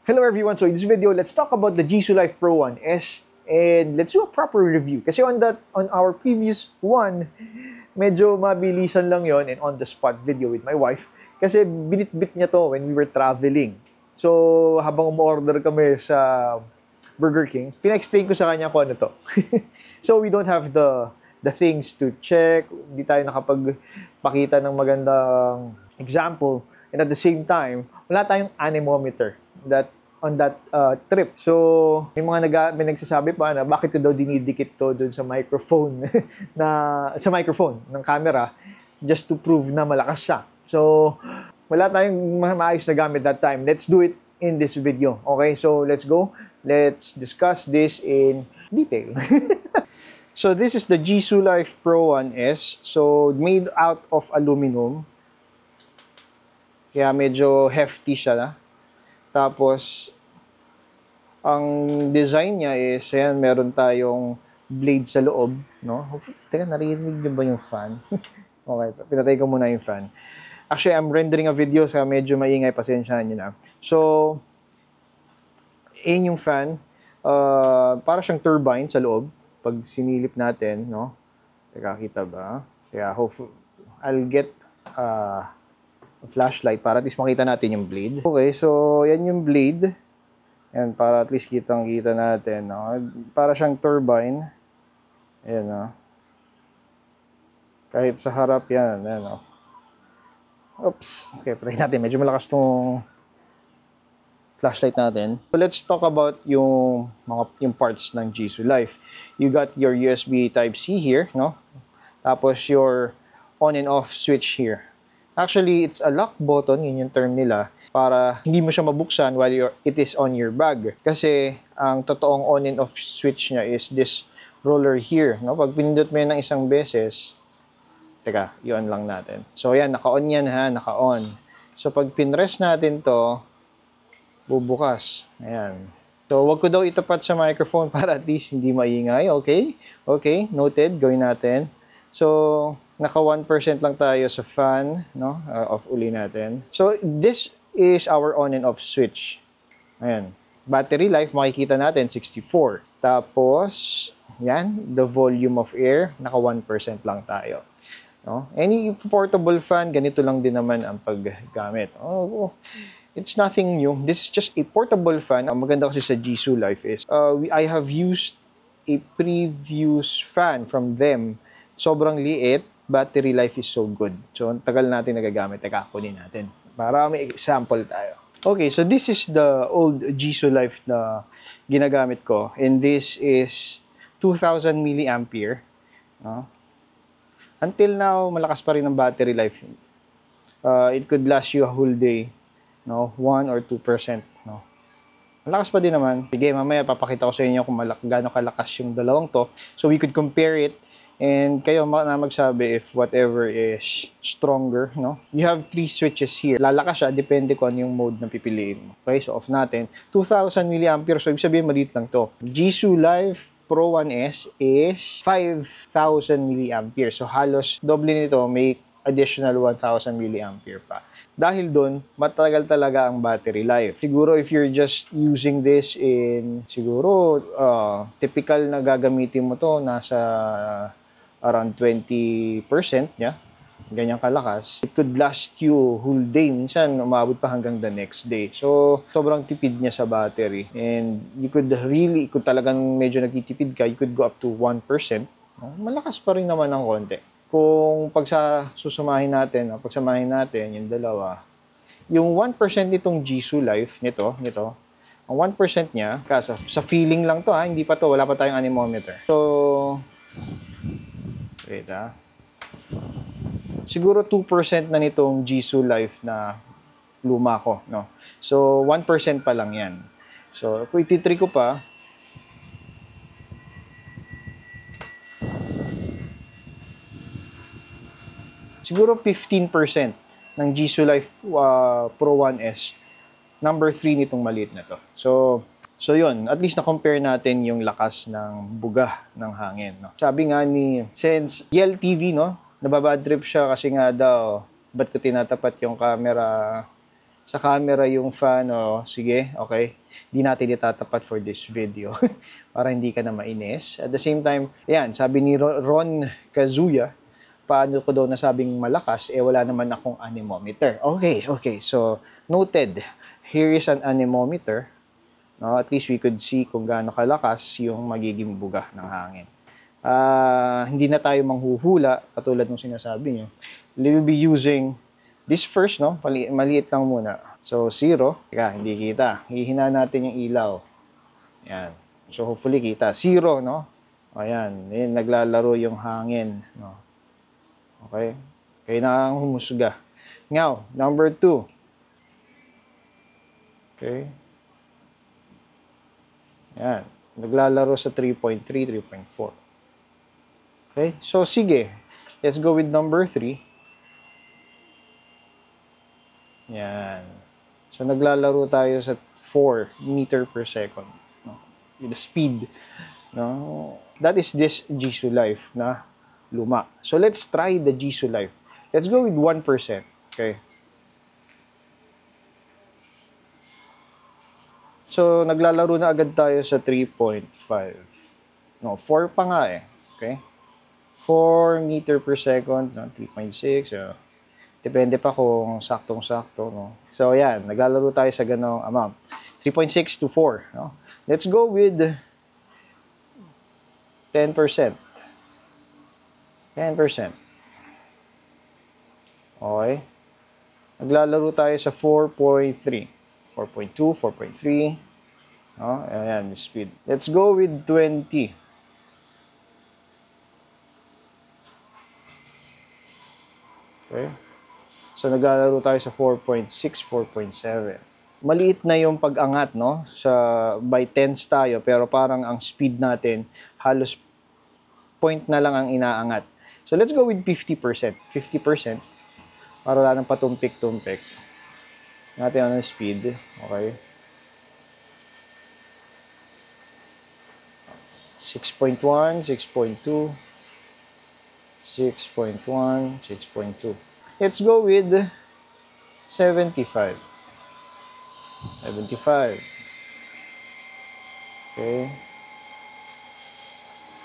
Hello everyone, so in this video, let's talk about the Jisoo Life Pro 1S and let's do a proper review. Kasi on our previous one, medyo mabilisan lang yon and on the spot video with my wife. Kasi binitbit niya to when we were traveling. So habang umorder kami sa Burger King, pina-explain ko sa kanya kung ano to. So we don't have the things to check, hindi tayo nakapagpakita ng magandang example. And at the same time, wala tayong anemometer on that trip. So, may nagsasabi pa na bakit ko daw dinidikit to doon sa microphone sa microphone ng camera just to prove na malakas siya. So, wala tayong maayos na gamit that time. Let's do it in this video. Okay? So, let's go. Let's discuss this in detail. So, this is the Jisoo Life Pro 1S. So, made out of aluminum. Kaya medyo hefty siya. Tapos, ang design niya is, ayan, meron tayong blade sa loob, no? Teka, narinig niyo ba yung fan? Okay, pinatay ko muna yung fan. Actually, I'm rendering a video, so medyo maingay, pasensyahan niyo na. So, ayan yung fan. Para siyang turbine sa loob. Pag sinilip natin, no? Teka, kita ba? Kaya, hopefully, I'll get flashlight para at least makita natin yung blade. Okay, so yan yung blade. Yan, para at least kitang-kita natin. No? Para siyang turbine. Ayan, no? Kahit sa harap yan. Ayan, no? Oops. Okay, try natin. Medyo malakas tong flashlight natin. So let's talk about yung parts ng Jisoo Life. You got your USB Type-C here, no? Tapos your on and off switch here. Actually, it's a lock button, yun yung term nila, para hindi mo siya mabuksan while it is on your bag. Kasi, ang totoong on and off switch niya is this roller here. No? Pag pinindot mo yan ng isang beses, teka, i-on lang natin. So, yan, naka-on yan ha, naka-on. So, pag pinrest natin to, bubukas. Ayan. So, wag ko daw itapat sa microphone para at least hindi maingay. Okay? Okay, noted. Gawin natin. So, naka 1% lang tayo sa fan, no? Off uli natin. So, this is our on and off switch. Ayan. Battery life, makikita natin, 64. Tapos, yan, the volume of air, naka 1% lang tayo. No? Any portable fan, ganito lang din naman ang paggamit. Oh, it's nothing new. This is just a portable fan. Ang maganda kasi sa Jisoo Life is, I have used a previous fan from them. Sobrang liit, battery life is so good. So, ang tagal natin nagagamit. Teka, kunin natin. Para may example tayo. Okay, so this is the old Jisoo Life na ginagamit ko. And this is 2,000 milliampere. No? Until now, malakas pa rin ang battery life. It could last you a whole day. No? 1 or 2%. No? Malakas pa din naman. Sige, mamaya papakita ko sa inyo kung gaano kalakas yung dalawang to. So, we could compare it. And kayo na magsabi if whatever is stronger, no? You have 3 switches here. Lalakas siya, depende kung ano yung mode na pipiliin mo. Okay, so off natin. 2,000 mAh, so ibig sabihin maliit lang to. Jisoo Life Pro 1S is 5,000 mAh. So halos doble nito, may additional 1,000 mAh pa. Dahil doon, matagal talaga ang battery life. Siguro if you're just using this in, siguro, typical na gagamitin mo to, nasa around 20% niya, ganyang kalakas, it could last you whole day. Minsan, umabot pa hanggang the next day. So, sobrang tipid niya sa battery. And you could really, kung talagang medyo nagtitipid ka, you could go up to 1%. Malakas pa rin naman ng konti. Kung pagsamahin natin yung dalawa, yung 1% nitong Jisoo Life, nito, ang 1% niya, kasi sa feeling lang to ha, hindi pa to, wala pa tayong anemometer. So, wait ha. Siguro 2% na nitong Jisoo Life na luma ko, no? So, 1% pa lang yan. So, kung ititry ko pa, siguro 15% ng Jisoo Life Pro 1S, number 3 nitong maliit na to. So yun, at least na-compare natin yung lakas ng buga ng hangin. No? Sabi nga ni Sense YelTV, no? Nababad trip siya kasi nga daw, ba't ko tinatapat yung camera sa camera yung fan, sige, okay. Di natin itatapat for this video para hindi ka na mainis. At the same time, ayan, sabi ni Ron Kazuya, paano ko daw nasabing malakas, wala naman akong anemometer. Okay, so noted. Here is an anemometer. No, at least we could see kung gaano kalakas yung magiging buga ng hangin. Hindi na tayo manghuhula, katulad ng sinasabi nyo. We'll be using this first, no? Maliit lang muna. So, 0. Teka, hindi kita. Hihina natin yung ilaw. Yan. So, hopefully kita. 0, no? Ayan. Ayan, naglalaro yung hangin, no? Okay? Kaya na ang humusga. Now, number 2. Okay? Yan. Naglalaro sa 3.3, 3.4. Okay? So, sige. Let's go with number 3. Yan. So, naglalaro tayo sa 4 meter per second. No? With the speed. No? That is this Jisoo Life na luma. So, let's try the Jisoo Life. Let's go with 1%. Okay? So, naglalaro na agad tayo sa 3.5. No, 4 pa nga eh. Okay? 4 meter per second. No? 3.6. So, depende pa kung saktong-sakto, no? So, yan. Naglalaro tayo sa ganong amount. 3.6 to 4, no? Let's go with 10%. 10%. Okay? Naglalaro tayo sa 4.3. 4.2, 4.3. No? Ayan, speed. Let's go with 20. Okay? So, naglalaro tayo sa 4.6, 4.7. Maliit na yung pag-angat, no? By tens tayo, pero parang ang speed natin, halos point na lang ang inaangat. So, let's go with 50%. 50%. Para wala nang patumpik-tumpik. Natin ang speed. Okay? 6.1, 6.2, 6.1, 6.2. Let's go with 75. 75. Okay.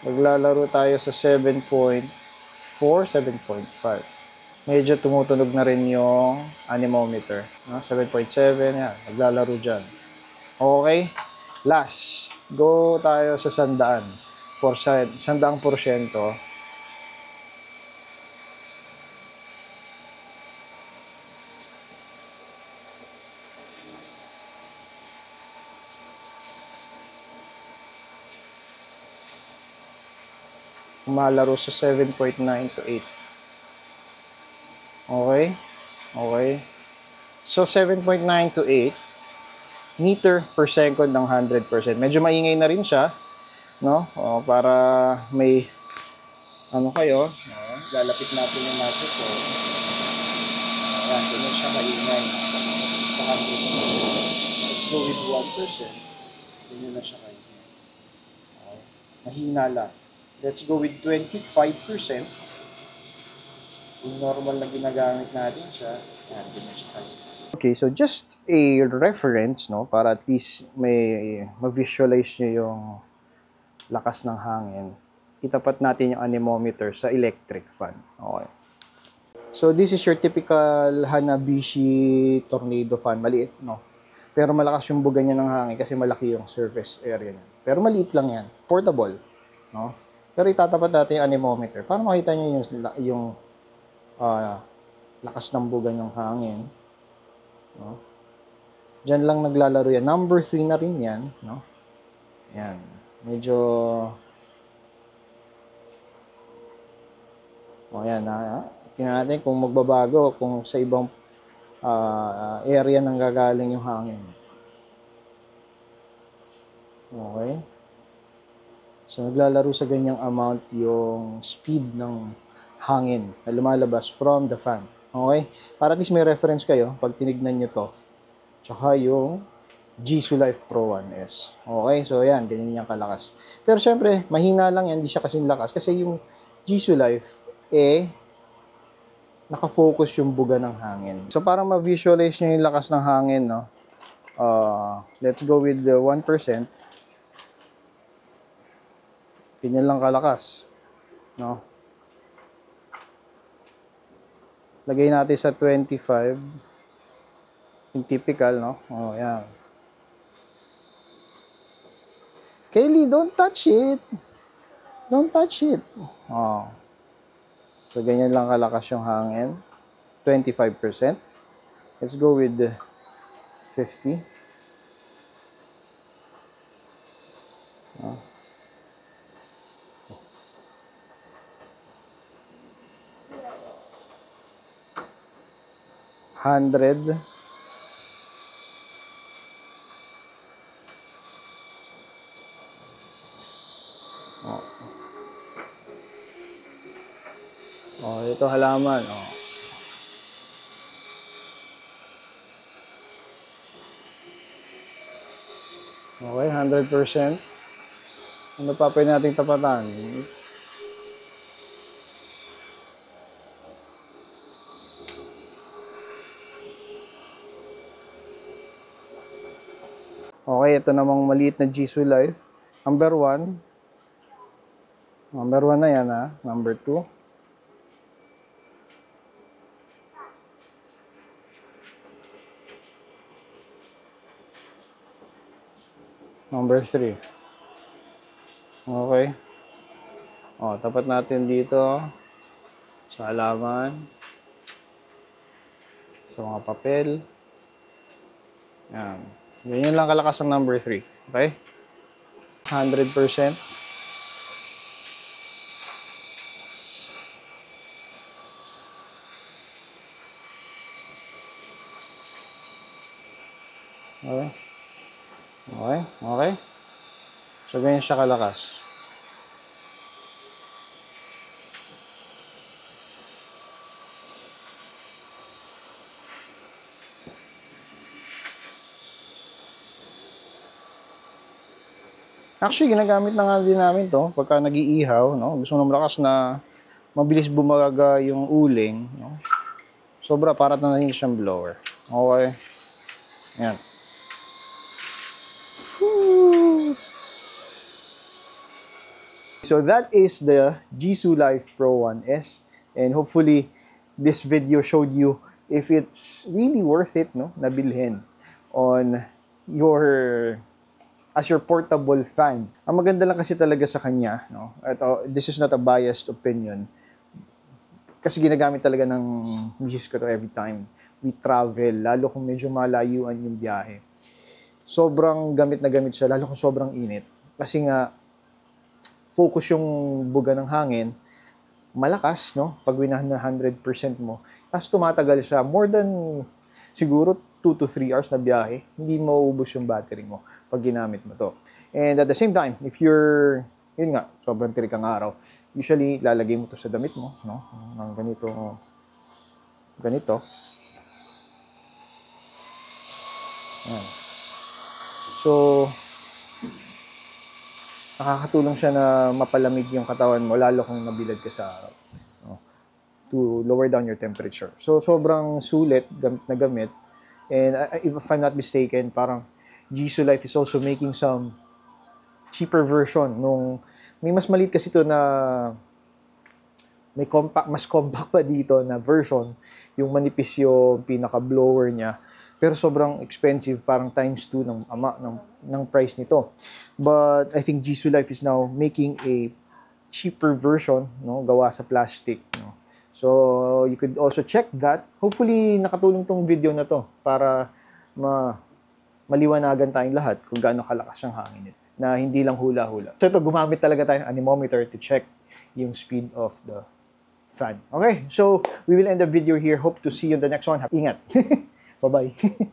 Naglalaro tayo sa 7.4, 7.5. Medyo tumutunog na rin yung anemometer. 7.7, yan. Naglalaro dyan. Okay. Last. Go tayo sa 100%. 100%. Malaro sa 7.9 to 8. Okay? Okay. So, 7.9 to 8 meter per second ng 100%. Medyo maingay na rin siya, no? Para may kayo, lalapit natin yung microphone. Ayan, ganyan siya maingay. Sa 100%. Let's go with 1%. Ganyan na siya maingay. Okay. Mahina lang. Let's go with 25%. Yung normal na ginagamit natin siya. Yan, ganyan siya. Okay, so just a reference, no? Para at least may ma-visualize nyo yung lakas ng hangin. Itapat natin yung anemometer sa electric fan. Okay. So this is your typical Hanabishi tornado fan. Maliit, no? Pero malakas yung buga niya ng hangin kasi malaki yung surface area niya. Pero maliit lang yan. Portable, no? Pero itatapat natin yung anemometer para makita nyo yung lakas ng buga ng hangin. No? Diyan lang naglalaro yan. Number 3 na rin yan. No? Yan. Medyo... yan. Tingnan natin kung magbabago, kung sa ibang area nang gagaling yung hangin. Okay. So, naglalaro sa ganyang amount yung speed ng hangin na lumalabas from the fan. Okay? Para at least may reference kayo pag tinignan nyo to. Tsaka yung Jisoo Life Pro 1S. Okay? So, yan. Ganyan yung kalakas. Pero, syempre, mahina lang yan. Hindi siya kasing lakas. Kasi yung Jisoo Life, nakafocus yung buga ng hangin. So, para ma-visualize nyo yung lakas ng hangin, no? Let's go with the 1%. Ganyan lang kalakas, no? Lagay natin sa 25. Yung typical, no? Yan. Kaylee, don't touch it. Don't touch it. So, ganyan lang kalakas yung hangin. 25%. Let's go with 50. 100. Ito halaman. Okay, 100%. Ano pa pwede nating tapatan? Okay, ito namang maliit na Jisoo Life. Number 1. Number 1 na yan, ha. Number 2. Number 3. Okay. Tapat natin dito sa halaman. Sa mga papel. Yan. Ganyan lang kalakas ang number 3. Okay? 100%. Okay. Okay. So, ganyan siya kalakas. Actually, ginagamit na nga din namin to pagka nag-iihaw, no? Gusto mo malakas na mabilis bumaga yung uling, no? Sobra, para na rin siyang blower. Okay. Yan. So that is the Jisoo Life Pro 1S, and hopefully this video showed you if it's really worth it, no, na bilhin on your as your portable fan. Ang maganda lang kasi talaga sa kanya, no? This is not a biased opinion. Kasi ginagamit talaga ng misis ko to every time we travel, lalo kung medyo malayuan yung biyahe. Sobrang gamit na gamit siya, lalo kung sobrang init. Kasi nga, focus yung buga ng hangin, malakas, no? Pag winahan na 100% mo. Tapos tumatagal siya, more than siguro 2 to 3 hours na biyahe, hindi mauubos yung battery mo pag ginamit mo to. And at the same time, if you're, yun nga, sobrang tirik ang araw, usually, lalagay mo to sa damit mo, no? Ng ganito. Ayan. So, nakakatulong siya na mapalamig yung katawan mo, lalo kung nabilad ka sa araw, no? To lower down your temperature. So, sobrang sulit, gamit na gamit. And if I'm not mistaken, parang Jisoo Life is also making some cheaper version nung may mas maliit kasi ito na may mas compact pa dito na version, yung manipis yung pinaka-blower niya. Pero sobrang expensive, parang times 2 ng price nito. But I think Jisoo Life is now making a cheaper version, no, gawa sa plastic, no. So, you could also check that. Hopefully, nakatulong tong video na to para maliwanagan tayong lahat kung gaano kalakas ang hangin nito, na hindi lang hula-hula. So, ito, gumamit talaga tayo ng anemometer to check yung speed of the fan. Okay, so we will end the video here. Hope to see you in the next one. Ingat! Bye-bye!